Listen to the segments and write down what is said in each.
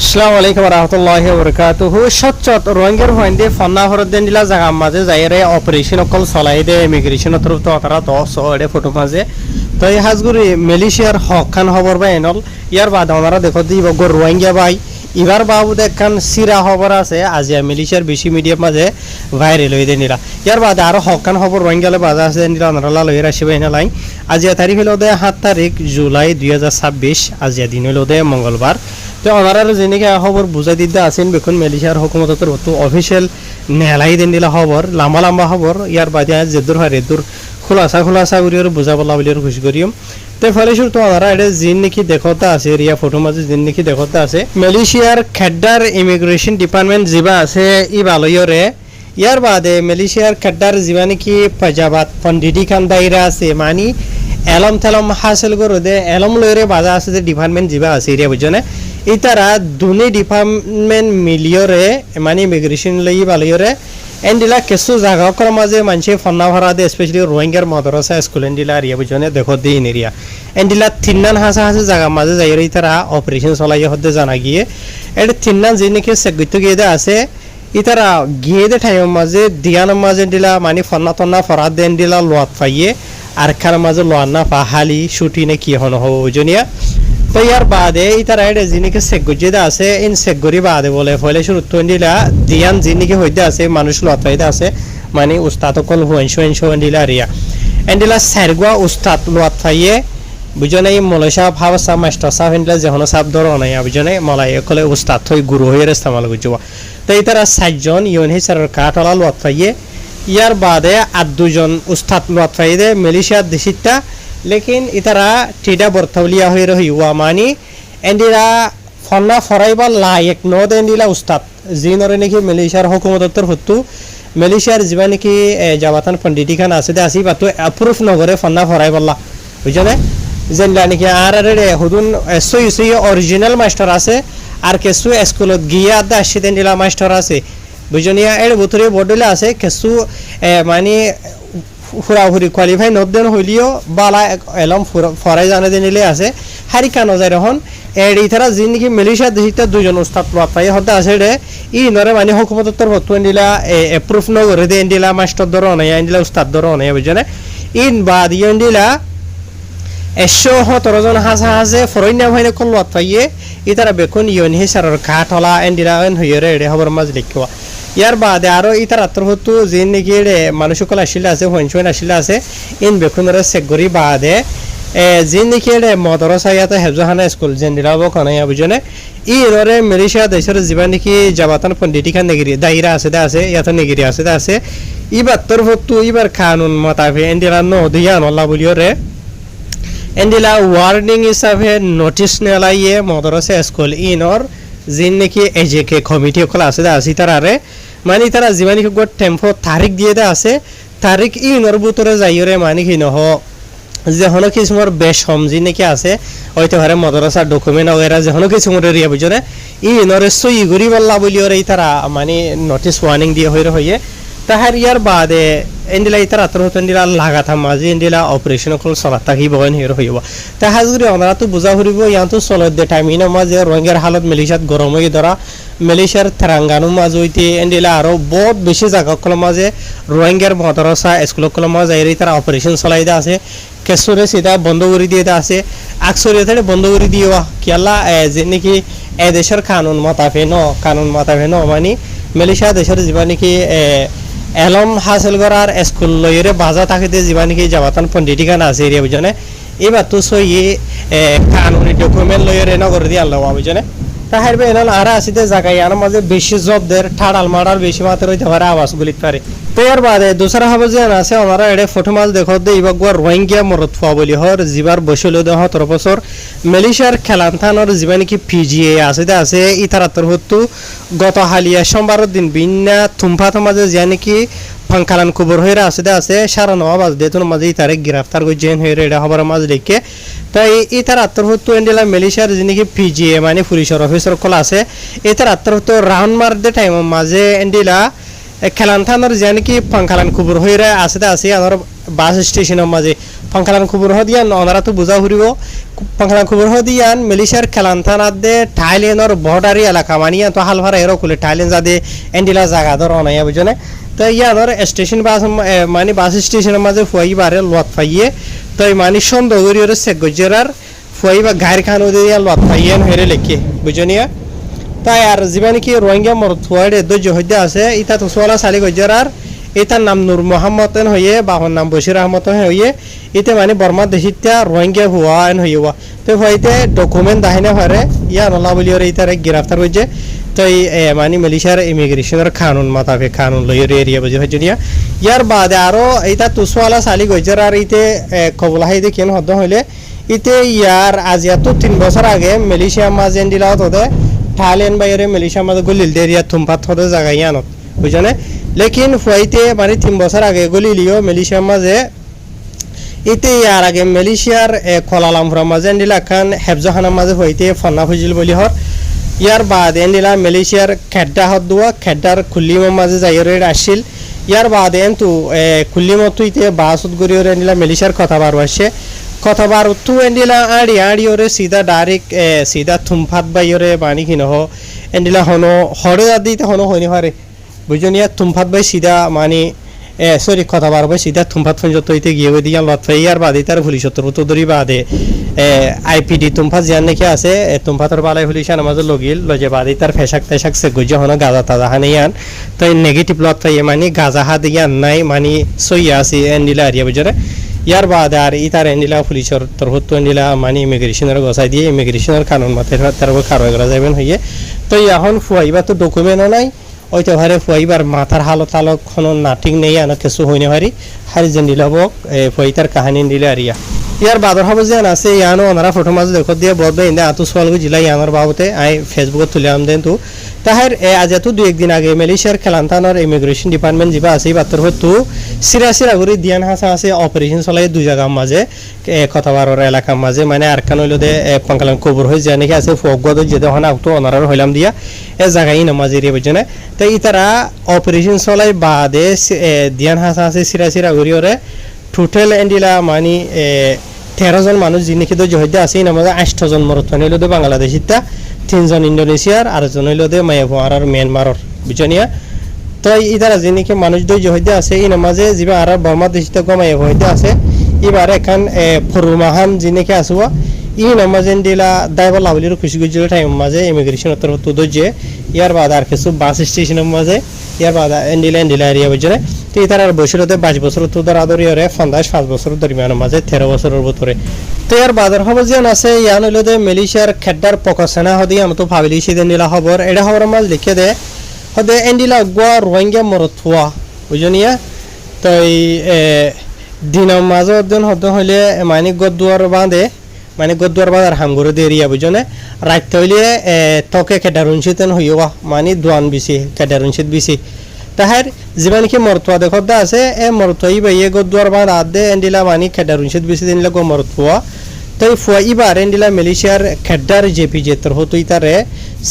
আসসালামু আলাইকুম রহমতুল্লাহি ওবরাকাতুহু সচ্চত রোহিঙ্গার হইন্দে ফন্না হরদেন দিলা জাগা মাঝে যাইরে অপারেশন অকল চলাই দে ইমিগ্রেশন তরফ তো তারা তো সরে ফটো মাঝে তো এই হাজগুরি মালয়েশিয়ার হক খান খবর বা এনল ইয়ার বাদ আমরা দেখো দিব গো রোহিঙ্গা ভাই এবার বাবু দেখান সিরা খবর আছে আজিয়া মালয়েশিয়ার বেশি মিডিয়াম মাঝে ভাইরাল হয়ে দেনিরা ইয়ার বাদ আরো হক খান খবর রোহিঙ্গালে বাজা আছে নিরা আমরা লই রাশিবে এনালাই আজিয়া তারিখ হলো দে 7 তারিখ জুলাই 2026 আজিয়া দিন হলো দে মঙ্গলবার তো ওনারা যেনেকে খবর বুঝাই দিতে আছেন বেখন মালয়েশিয়ার হুকুমতের তো অফিসিয়াল নেলাই দেন দিলা খবর লম্বা লম্বা খবর ইয়ার বাদে যেদূর হয় রেদূর খোলাসা করিও বুঝাবলা বলি খুশি করিম তো ফলে শুরু তো ওনারা এটা জিন নাকি দেখতে আছে রিয়া ফটো মাঝে জিন নাকি দেখতে আছে মালয়েশিয়ার খেড্ডার ইমিগ্রেশন ডিপার্টমেন্ট যিবা আছে ই ভালোইরে ইয়ার বাদে মালয়েশিয়ার খেড্ডার যিবা নাকি পাজাবাত পন্ডিটি খান দায়রা আছে মানি এলম তেলম হাসিল করে দে এলম লইরে বাজা আছে যে ডিপার্টমেন্ট যিবা আছে এরিয়া বুঝনে ইতারা দুনি ডিপার্টমেন্ট মিলিয়রে মানে ইমিগ্রেশন লই ভালোইরে এন্ডিলা কিছু জায়গাকর মাঝে মানুষে ফন্না ভরা দে স্পেশালি রোহিঙ্গার মাদ্রাসা স্কুল এন্ডিলা এরিয়া বুঝনে দেখো দি এরিয়া এন্ডিলা তিননান হাসা জায়গা মাঝে যাইরে ইতারা অপারেশন চলাই হতে জানা গিয়ে এর তিননান যিনিকে সেগুইতে গিয়ে আছে ইতারা গিয়ে দে টাইম মাঝে দিয়ান মাঝে দিলা মানে ফন্না তন্না ফরা দেন দিলা লোয়াত পাইয়ে আর খার মাঝে লোয়ান্না পাহালি ছুটি নে কি হন হজনিয়া তো ইয়ার বাদে ইতারা এটা যিনিকে সেগুজিদা আছে ইন সেগুরি বাদে বলে ফলে শুরু তো দিলা দিয়ান যিনিকে হইতে আছে মানুষ লোয়াত পাইতে আছে মানে উস্তাদ কল হুয়েনশো দিলা রিয়া এন্ডিলা সারগুয়া উস্তাদ লোয়াত পাইয়ে বুঝনে মলসা ভাবসা মাস্টার সাহেব এন্ডিলা যেহন সাহেব ধরো নাই বুঝনে মলাই কলে উস্তাদ হই গুরু হয়ে ইস্তেমাল গুজুয়া তো ইতারা 7 জন ইউন হিসারের কাটলা লোয়াত পাইয়ে ইয়ার বাদে আর 2 জন উস্তাদ লোয়াত পাইয়ে মালয়েশিয়ার দেশিতা लेकिन इतारा टीडा बर्तवलिया हो रही हुआ मानी एंडिरा फन्ना फराइबा लायक नो देंडिला उस्ताद जिनरे नेकी मालয়েশিয়ার हुकूमत तरफतु मालয়েশিয়ার जिबा नेकी जाबातान पंडिती खान आसे दे आसी बातो अप्रूव नगरे फन्ना फराइबला बुझने जेनला नेकी आरे हुदुन सही ओरिजिनल मास्टर आसे आर केसु स्कुलत गिया दा आसी देंडिला मास्टर आसे बुझनिया एड बुतरे बडले आसे केसु मानी ফুরাফুরি কোয়ালিফাই নদেন হইলিও বালা এলম ফরাই জানে দিনিলে আছে হারিকা নজাই রহন এর ইতারা জিনকি মালয়েশিয়া দেশিতা 2 জন উস্তাদ পাই হতে আছে রে ই নরে মানে হুকুমতের তরফ দিলা অ্যাপ্রুভ ন করে দেন দিলা মাস্টার ধরো না দিলা উস্তাদ ধরো না বুঝনে ইন বাদ দিলা 117 জন হাসে ফরাইনা ভাইনে কোন লত পাইয়ে ইতারা বেকুন ইউন হিসারের কাটলা এন্ডিলা এন হইরে রে খবর মাঝ লিখবা ইয়ার বাদে আরো ইতার আত্মহত্যু যে নাকি মানুষকল আসলে আছে হইনশন আসলে আছে ইন বেকুনরে সেগরি বাদে যে নাকি মদরসা ইয়াতে হেফজাহানা স্কুল জেন্দিরাবো কনাইয়া বুঝনে ই নরে মালয়েশিয়া দেশের যিবা নাকি জাবাতান পন্ডিটি খান নেগিরি দায়রা আছে ইয়াতে নেগিরি আছে ইবার তরফতু ইবার কানুন মোতাবেক এন্ডিলা নো দিয়ান আল্লাহ বলিওরে এন্ডিলা ওয়ার্নিং হিসাবে নোটিস নেলাইয়ে মদরসা স্কুল ইনর जिन नाকি এজেকে কমিটি কল আছে আসি তারারে মানে তারা জীবানি গো টেম্পো তারিখ দিয়ে দে আছে তারিখ ই নরবুতরে যাইরে মানে কি নহ যে হন কিছু মোর বেশ সমজি নাকি আছে হয়তো হারে মাদ্রাসা ডকুমেন্ট ওরা যে হন কিছু মোর রিয়া বুঝনে ই নরে সই গরি বল্লা বলিওরে তারা মানে নোটিস ওয়ার্নিং দিয়ে হইয়ে তাহার ইয়ার বাদে এন্ডিলা ইতার আত্মহত্যা লাগাতা মাঝে এন্ডিলা অপারেশন কল চলাতা কি বয়ন হির হইব তা হাজগুরি আমরা তো বুঝা হরিব ইয়াতো চলত দে টাইম ইন মাঝে রোহিঙ্গার হালত মালয়েশিয়াত গরম হয়ে ধরা মালয়েশিয়ার তেরাঙ্গানু মাঝে হইতে এন্ডিলা আরো বহুত বেশি জায়গা কল মাঝে রোহিঙ্গার মাদ্রাসা স্কুল কল মাঝে এর তারা অপারেশন চলাই দা আছে কেসরে সিধা বন্ধ করে দিয়ে দা আছে আকসরিয়তে বন্ধ করে দিওয়া কি আল্লাহ যে নাকি এ দেশের কানুন মাতাফে ন মানে মালয়েশিয়া দেশের জীবা নাকি এলম হাসিল করার স্কুল লইরে বাজা থাকিতে যিবা নাকি জাবাতান পন্ডিটি খান আছে এরিয়া বুঝনে এবার তো সই কানুনি ডকুমেন্ট লইরে নগর দিয়ে আল্লাহ বুঝনে তাহার বে এনল আর আসিতে জায়গায় আর মাঝে বেশি জবদের ঠাড়াল মারার বেশি মাত্র হইতে পারে আওয়াজ গুলিত পারে তো এর বাদে দুসরা হবে যে আছে ওনারা এডে ফটো মাছ দেখো দে ইবাগুয়ার রোহিঙ্গা মরত ফা বলি হর জিবার বসল দে 17 বছর মালয়েশিয়ার খেলান্থানর যিবা নাকি পিজিএ আছে ইতার তরফতু গত হালিয়া সোমবার দিন বিন্না থুমফাত মাঝে যে নাকি ফাংকালান খবর হইরা আছে সারা নওয়াজ দেতন মাঝে ইতারে গ্রেফতার করে জেন হইরে এটা খবর মাঝ লিখে তাই ইতার আত্মহত্যা এন্ডিলা মালয়েশিয়ার যে নাকি পিজিএ মানে পুলিশের অফিসার কল আছে ইতার আত্মহত্যা রাউন্ড মার দে টাইম মাঝে এন্ডিলা খেলান্থানর যে নাকি ফাংকালান খবর হইরা আছে আর বাস স্টেশনের মাঝে পাংখালান খবর হদিয়ান ওনারা তো বুঝা ফুরিব পাংখালান খবর হদিয়ান মালয়েশিয়ার খেলান্থানাত দে থাইল্যান্ডর বর্ডারি এলাকা মানিয়া তো হালভারা এরো কুলে থাইল্যান্ড যাদে এন্ডিলা জায়গা ধর অনাইয়া বুঝনে তো ইয়ানোর স্টেশন বাস মানে বাস স্টেশনের মাঝে ফুয়াই বারে লত ফাইয়ে তো মানে সন্দেহগরি ওর শেখ গজরার ফুয়াই বা গায়ের খানো দিয়ে লত ফাইয়েন হেরে লেখে বুঝনিয়া তাই আর জীবন কি রোহিঙ্গা মরথুয়াড়ে ধৈর্য হইতে আছে ইতা তো সোলা সালি গজরার এটার নাম নূর মোহাম্মদ হইয়ে বাহর নাম বশির আহমদ হইয়ে ইতে মানে বর্মা দেশিতা রোহিঙ্গা হুয়া হইয়া তো হইতে ডকুমেন্ট দাহিনে হরে ইয়া নলা বলি ওর ইতারে গ্রেফতার হয়েছে তো মানে মালয়েশিয়ার ইমিগ্রেশনের কানুন মোতাবেক কানুন লইয়ের এরিয়া বুঝে হইয়া ইয়ার বাদে আরো এটা তুসওয়ালা সালি গজর আর ইতে কবলা হাইতে কেন হদ হইলে ইতে ইয়ার আজ এত 3 বছর আগে মালয়েশিয়া মাঝে দিলা হতে থাইল্যান্ড বাইরে মালয়েশিয়া মাঝে গলিল দেরিয়া থুমপাত হতে জায়গা ইয়ানত বুঝনে লেকিন ফুয়াইতে মানে 3 বছর আগে গলিলিও মালয়েশিয়ার মাঝে ইতে ইয়ার আগে মালয়েশিয়ার কোলালামপুরের মাঝে এন্ডিলা খান হেফজখানার মাঝে হইতে ফন্না ফুজিল বলি হর ইয়ার বাদ এন্ডিলা মালয়েশিয়ার খেড্ডা হদ দুয়া খেড্ডার খুল্লিমের মাঝে যাইরে আসছিল ইয়ার বাদ এন্তু খুল্লিমত ইতে বাসুত গরিয়র এন্ডিলা মালয়েশিয়ার কথা বার আসছে কথা বার তু এন্ডিলা আড়ি ওরে সিধা ডাইরেক্ট সিধা থুমফাত বাইরে বানি কিনো এন্ডিলা হনো হরে দিতে হনো হইনি হারে বুঝনিয়া থুমফাত বাই সিধা মানে সরি কথা বার বাই সিধা থুমফাত ফঞ্জত হইতে গিয়ে ওই দিয়া লত ফাই আর বাদে তার পুলিশ তো ধরি বাদে আইপিডি তুমফাত জিয়ান নাকি আছে তুমফাতর বালাই পুলিশান মাঝে লগিল লজে বাদে তার ফেসাক তেসাক সে গুজে হনো গাজা তাজা হানে ইয়ান তো নেগেটিভ লত ফাই মানে গাজা হাত ইয়ান নাই মানে সইয়া আছে এন্ডিলা আরিয়া বুঝরে ইয়ার বাদে আর ইতার এন্ডিলা পুলিশের তরফত এন্ডিলা মানে ইমিগ্রেশনের গসাই দিয়ে ইমিগ্রেশনের কানুন মতে তার কারবাই করা যাবেন হইয়ে তো এখন ফুয়াইবা তো ডকুমেন্টও নাই ওইটা ভারে ফুয়াইবার মাথার হালত আলোক কোনো নাটিং নেই আনো কিছু হইনে পারি হারি যেন দিল হবক ফুয়াইতার কাহানি দিলে আরিয়া ইয়ার বাদর হব যেন আছে ইয়ানো ওনারা ফটো মাঝে দেখত দিয়ে বদবে ইন্দা আতু সোয়ালগু জিলা ইয়ানোর বাবতে আই ফেসবুকত তুলিয়াম দেন তো তাহার আজ এত 2-1 দিন আগে মালয়েশিয়ার খেলান্তানোর ইমিগ্রেশন ডিপার্টমেন্ট যা আছে বাত্তর হতো সিরা করে দিয়ান হাসা আছে অপারেশন চলাই দুই জায়গার মাঝে কথাবারর এলাকার মাঝে মানে আর কান হইল দে পাঙ্কালান কবর হয়ে যায় নাকি আছে ফগদ যেতে হন তো ওনারার হইলাম দিয়া এ জায়গায় নামাজ এরিয়া বুঝনে তো ইতারা অপারেশন চলাই বাদে দিয়ান হাসা আছে সিরা করে ওরে টোটাল এন্ডিলা মানে 13 জন মানুষ যিনি কিন্তু জহিদে আছে নামাজে 8 জন মরত হইল দে বাংলাদেশিতা 3 জন ইন্দোনেশিয়ার আর জন হইল দে মায়াভার আর মিয়ানমারর বুঝনিয়া তো ইদারা যিনি কি মানুষ দই জহিদে আছে এই নামাজে যিবা আর বর্মা দেশিতা গমায় হইতে আছে এবারে এখান ফরুমাহান যিনি কি আসব ই নামাজেন দিলা দাইবা লাভলির খুশি গুজল টাইম মাঝে ইমিগ্রেশন উত্তর তো দজে ইয়ার বাদ আর কিছু বাস স্টেশনের মাঝে ইয়ার বাদ এন্ডিলা এরিয়া বুঝরে তো ইতার আর বছরতে 22 বছর তো ধর আদরি ওরে 5 বছর দরমিয়ান মাঝে 13 বছরের ভিতরে তো ইয়ার বাদর খবর যেন আছে ইয়ান হইল দে মালয়েশিয়ার খেড্ডার পকসনা হদি আমি তো ভাবিলি সেদিন নিলা খবর এটা খবর মাঝ লিখে দে হদে এন্ডিলা গোয়া রোহিঙ্গা মরথুয়া বুঝনিয়া তো এই দিনের মাঝে দিন হতে হইলে মানে গদুয়ার বাঁধে মানে গদুয়ার বাজার হামগুড়ো দেরিয়া বুঝনে রাখতে হইলে তকে কেডারুনশিতেন হইয়া মানে দোয়ান বিছি কেডারুনশিত বিছি তাহার জীবন কি মরতুয়া দেখত আছে এ মরতুয়াই বাইয়ে গদুয়ার বাঁধ আদে এন্ডিলা মানে কেডারুনশিত বিছি দিনলে গো মরতুয়া তো ফুয়া ইবার এন্ডিলা মালয়েশিয়ার খেড্ডার জেপি জেতর হতই তারে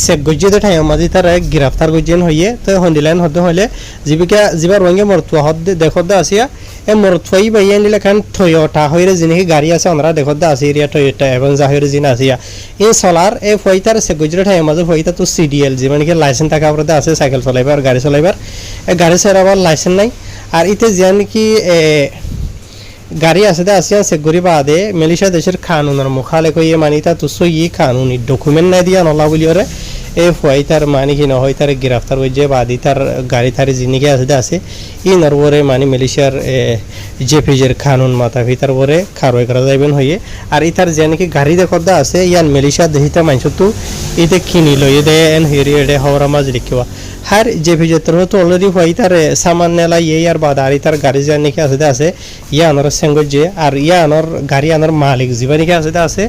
শেখ গজ্জেতে ঠাই মাঝে তারে গ্রেফতার গজ্জেন হইয়ে তো হন্দিলাইন হতে হলে জীবা রঙে মরতুয়া হদ দেখত আসিয়া এ মরতুয়াই বাইয়ে এন্ডিলা খান টয়োটা হইরে যিনি গাড়ি আছে ওনারা দেখত আছে এরিয়া টয়োটা এবং জাহিরে যিনি আসিয়া এই সোলার এ ফুয়াইতার শেখ গজ্জেতে ঠাই মাঝে ফুয়াইতা তো সিডিএল যে মানে কি লাইসেন্স থাকা পরে আছে সাইকেল চলাইবার গাড়ি চলাইবার এ গাড়ি চালাবার লাইসেন্স নাই আর ইতে যেন কি গাড়ি আছে দে আসিয়া সে গরি বাদে মালয়েশিয়া দেশের কানুনের মুখালে কইয়ে মানিতা তো সই কানুনি ডকুমেন্ট না দিয়া নলা বলি ওরে এ ফুয়াইতার মানে কি না হয় তার গ্রেফতার হয়ে যে বাদি তার গাড়ি তার জিনিকে আছে দে আছে ই নরবরে মানে মালয়েশিয়ার জেপিজের কানুন মাথা ভিতর বরে খারোয় করা যাইবেন হইয়ে আর ইতার যে নাকি গাড়ি দেখত দা আছে ইয়ান মালয়েশিয়া দেহিতা মানছ তো ইতে কিনি লইয়ে দে এন হেরি এডে হওয়ার মাঝ লিখিবা হার জেপিজের তরফ তো অলরেডি ফুয়াইতার সামান নেলা ইয়ে আর বাদ আর ইতার গাড়ি যে নাকি আছে ইয়া আনর সেঙ্গজে আর ইয়া আনর গাড়ি আনর মালিক জীবা নাকি আছে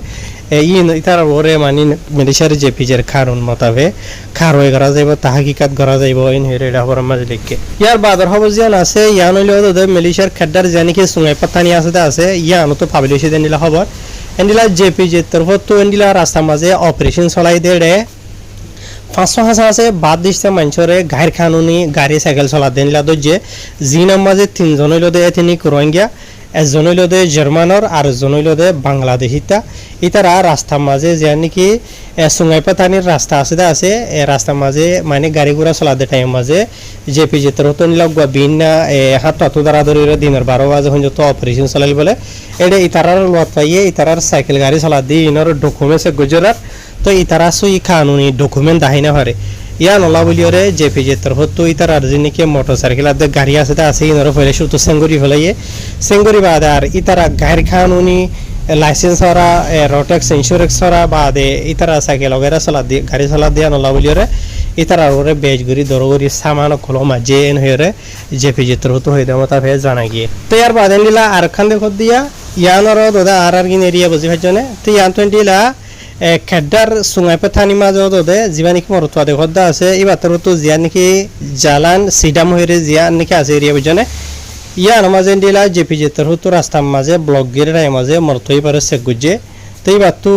ইতার ওরে মানে মালয়েশিয়ার জেপিজের কানুন মতাবে খারোয় করা যাইব তাহাকিকাত করা যাইব ইন হেরে হওয়ার মাঝ লিখে ইয়ার বাদর খবর যেন আছে ইয়ান হইলে মালয়েশিয়ার খেড্ডার যে নাকি সুঙাই পাত্তানি আছে ইয়া আনো তো পাবলিশ দেন নিলা খবর এন্ডিলা জেপিজের তরফ তো এন্ডিলা রাস্তার মাঝে অপারেশন চলাই দেড়ে 500 আছে বাদ দিচ্ছে মানুষরে গায়ের কানুনি গাড়ি সাইকেল চলা দেন নিলা যে জি নাম মাঝে 3 জন হইল দে তিনি রোহিঙ্গা এজন হইল দে জার্মানর আর এজন হইল দে বাংলাদেশিতা ইতারা রাস্তার মাঝে যে নাকি সুঙ্গাইপাতানির রাস্তা আছে এ রাস্তার মাঝে মানে গাড়ি ঘোড়া চলাতে টাইম মাঝে জেপি যেতে হতো নিলাম বিন হাত তত দ্বারা ধরে দিনের 12 বাজে হন যত অপারেশন চালাইল বলে এটা ইতারার লত পাইয়ে ইতারার সাইকেল গাড়ি চলা দিয়ে ইনর ডকুমেন্টস গুজরাট তো ইতারা সুই কানুনি ডকুমেন্ট দাহিনা হরে ইয়া নলা বলিওরে জেপি যেতর হতো ইতার আর যিনিকে মোটরসাইকেল আর গাড়ি আছে ইনর ফেলে শুধু সেঙ্গুরি ফেলাইয়ে সেঙ্গুরি বাদে আর ইতারা গাড়ি কানুনি লাইসেন্স হরা রোটেক্স ইন্স্যুরেন্স হরা বাদে ইতারা সাইকেল वगैरह চলা দিয়ে গাড়ি চলা দিয়া নলা বলিওরে ইতারা ওরে বেজগুরি দরগরি সামান কলমা জেন হইরে জেপি যেতর হতো হইদা মতা ফে জানা গিয়ে তো ইয়ার বাদে নিলা আর খান দেখো দিয়া ইয়ানর দাদা আর গিন এরিয়া বুঝি ভাজনে তো ইয়ান 20 লা খেডার সুঙ্গাইপাতানি মাঝে দে জিবানিক মরতোয়া দেখো দা আছে ইবাতর তো জিয়া নাকি জালান সিডাম হইরে জিয়া নাকি আছে এরিয়া বুঝনে ইয়া নমাজে দিলা জেপি যেতর হতো রাস্তার মাঝে ব্লক গিরে রায় মাঝে মরতই পারে সে গুজে তো এবার তো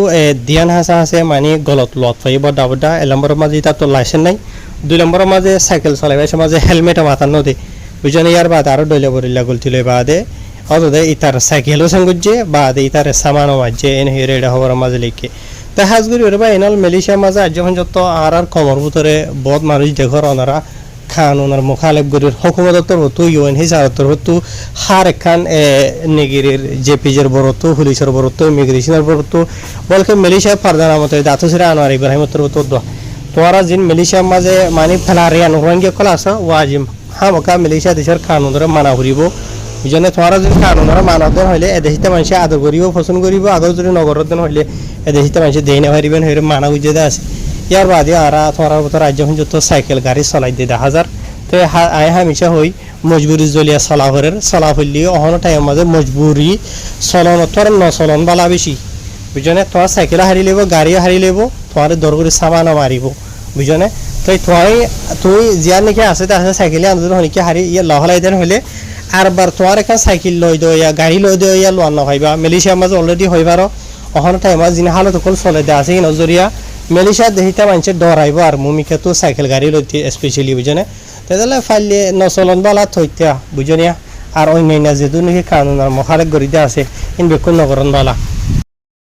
দিয়ান হাসা আছে মানে গলত লত পাই বড়া বড়া 1 নম্বরের মাঝে তা তো লাইসেন্স নাই 2 নম্বরের মাঝে সাইকেল চালাইবে সে মাঝে হেলমেট মাথার নদে বুঝনে ইয়ার বাদ আরো ডইলে বরিলা গলতিলে বাদে অদে ইতার সাইকেলও সঙ্গুজে বাদে ইতার সামানো মাঝে এন হেরে এটা হওয়ার মাঝে লিখে তা হাজগুড়ি ওরে বা এনাল মালয়েশিয়া মাঝে যখন যত আর কমর ভিতরে বহুত মানুষ দেখর ওনারা খান ওনার মুখালেব গরির হুকুমতর হতো ইউএন হিসাবতর হতো হার খান নেগিরের জেপিজের বরতো পুলিশের বরতো ইমিগ্রেশনের বরতো বলকে মালয়েশিয়া ফারদানা মতে দাতো সিরা আনোয়ার ইব্রাহিমতর হতো তোরা জিন মালয়েশিয়া মাঝে মানে ফেলারিয়ান রঙ্গে কলাস ওয়াজিম হামকা মালয়েশিয়া দেশের কানুন ধরে মানা করিব বুঝনে তোরা যদি কানুনরা মানদন হইলে এদেশিতে মানুষ আদর করিব পছন্দ করিব আগর যদি নগরদন হইলে এদেশিতে মানুষ দেই না পারিবেন হইরে মানা বুঝে দে আছে ইয়ার বাদে আর তোরার মতো রাজ্য যত সাইকেল গাড়ি চলাই দিয়ে 10,000 তো আই হামিশা হই মজবুরি জলিয়া চলাফরের চলা হইলে অহন টাইম মাঝে মজবুরি চলন তোর নচলন বালা বেশি বুঝনে তোর সাইকেল হারি লব গাড়ি হারি লব তোর দরগরি সামান মারিব বুঝনে তুই জিয়ার নাকি আছে সাইকেলে আন্দোলন হনিকে হারি ইয়ে লহলাই দেন হইলে আর বার তোমার এখন সাইকেল লই দইয়া গাড়ি লই দইয়া লোয়ান নহাইবা মালয়েশিয়ার মাঝে অলরেডি হইবার অহন টাইম যিনি হালত কল চলে দে আছে নজরিয়া মালয়েশিয়া দেহিতা মানুষের ডরাইব আর মুমিকে তো সাইকেল গাড়ি লইতে স্পেশালি বুঝনে তাহলে ফাইলে নচলন বালা থইতা বুঝনিয়া আর অন্যান্য যেহেতু নাকি কানুন আর মহালেক গড়িতে আছে ইন বেকুন নগরন বালা